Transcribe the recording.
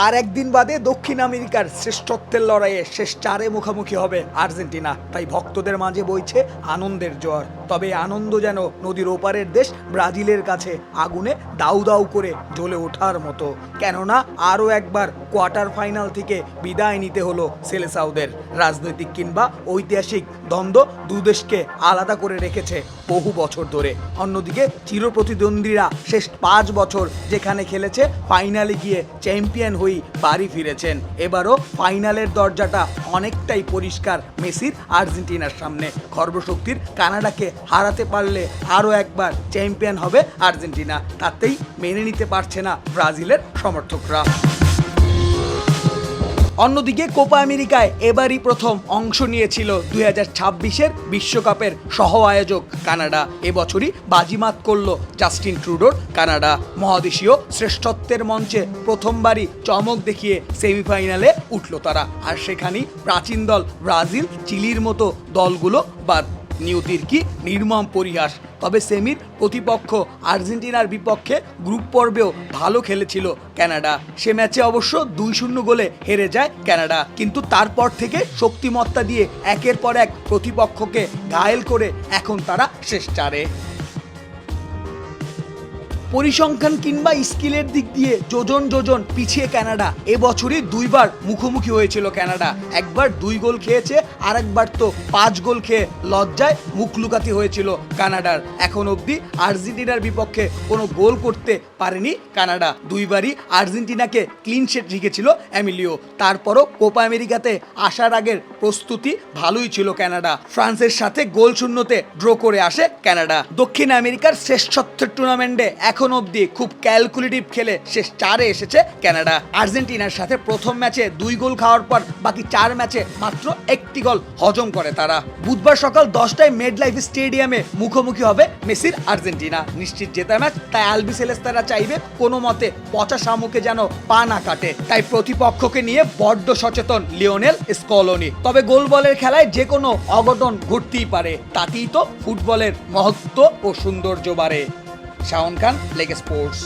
আর একদিন বাদে দক্ষিণ আমেরিকার শ্রেষ্ঠত্বের লড়াইয়ে শেষ চারে মুখোমুখি হবে আর্জেন্টিনা। তাই ভক্তদের মাঝে বইছে আনন্দের জোয়ার। তবে আনন্দ যেন নদীর ওপারের দেশ ব্রাজিলের কাছে আগুনে দাউ দাউ করে জ্বলে ওঠার মতো। কেননা আরও একবার কোয়ার্টার ফাইনাল থেকে বিদায় নিতে হলো সেলেসাওদের। রাজনৈতিক কিংবা ঐতিহাসিক দ্বন্দ্ব দুদেশকে আলাদা করে রেখেছে বহু বছর ধরে। অন্যদিকে চিরপ্রতিদ্বন্দ্বীরা শেষ 5 বছর যেখানে খেলেছে ফাইনালে গিয়ে চ্যাম্পিয়ন হয়ে বাড়ি ফিরেছেন। এবারও ফাইনালের দরজাটা অনেকটাই পরিষ্কার মেসির আর্জেন্টিনার সামনে। খর্বশক্তির কানাডাকে হারাতে পারলে আরও একবার চ্যাম্পিয়ন হবে আর্জেন্টিনা। তাতেই মেনে নিতে পারছে না ব্রাজিলের সমর্থকরা। অন্যদিকে কোপা আমেরিকায় এবারই প্রথম অংশ নিয়েছিল 2026-এর বিশ্বকাপের সহ আয়োজক কানাডা। এবছরই বাজিমাত করল জাস্টিন ট্রুডোর কানাডা। মহাদেশীয় শ্রেষ্ঠত্বের মঞ্চে প্রথমবারই চমক দেখিয়ে সেমিফাইনালে উঠল তারা। আর সেখানেই প্রাচীন দল ব্রাজিল, চিলির মতো দলগুলো বাদ। নিয়তির কি নির্মম পরিহাস। তবে সেমির প্রতিপক্ষ আর্জেন্টিনার বিপক্ষে গ্রুপ পর্বেও ভালো খেলেছিল কানাডা। সে ম্যাচে অবশ্য 2-0 গোলে হেরে যায় কানাডা, কিন্তু তারপর থেকে শক্তিমত্তা দিয়ে একের পর এক প্রতিপক্ষকে ঘায়েল করে এখন তারা শেষ চারে। পরিসংখ্যান কিংবা স্কিলের দিক দিয়ে যোজন যোজন পিছিয়ে কানাডা। এবছরই 2বার মুখোমুখি হয়েছিল কানাডা। একবার 2 গোল খেয়েছে, আর একবার তো 5 গোল খেয়ে লজ্জায় মুখ লুকাতে হয়েছিল কানাডার। এখন অবধি আর্জেন্টিনার বিপক্ষে কোনো গোল করতে পারেনি কানাডা। 2বারই আর্জেন্টিনাকে ক্লিন শেট রেখেছিল এমিলিও। তারপরও কোপা আমেরিকাতে আসার আগের প্রস্তুতি ভালোই ছিল কানাডা। ফ্রান্সের সাথে গোল শূন্যতে ড্র করে আসে কানাডা। দক্ষিণ আমেরিকার শ্রেষ্ঠত্বের টুর্নামেন্টে এখন অবধি খুব ক্যালকুলেটিভ খেলে শেষ 4-এ এসেছে কানাডা। আর্জেন্টিনার সাথে প্রথম ম্যাচে 2 গোল খাওয়ার পর বাকি 4 ম্যাচে মাত্র 1টি গোল হজম করে তারা। বুধবার সকাল 10টায় মেডলাইফ স্টেডিয়ামে মুখোমুখি হবে মেসির আর্জেন্টিনা। নিশ্চিত জেতা ম্যাচ, তাই আলবিসেলেস্তারা চাইবে কোনো মতে পচা শামুকে যেন পা না কাটে। তাই প্রতিপক্ষকে নিয়ে বড্ড সচেতন লিওনেল স্কলোনি। তবে গোল বলের খেলায় যে কোনো অঘটন ঘটতেই পারে, তাতেই তো ফুটবলের মহত্ব ও সৌন্দর্য বাড়ে। শাওন খান, লেগ স্পোর্টস।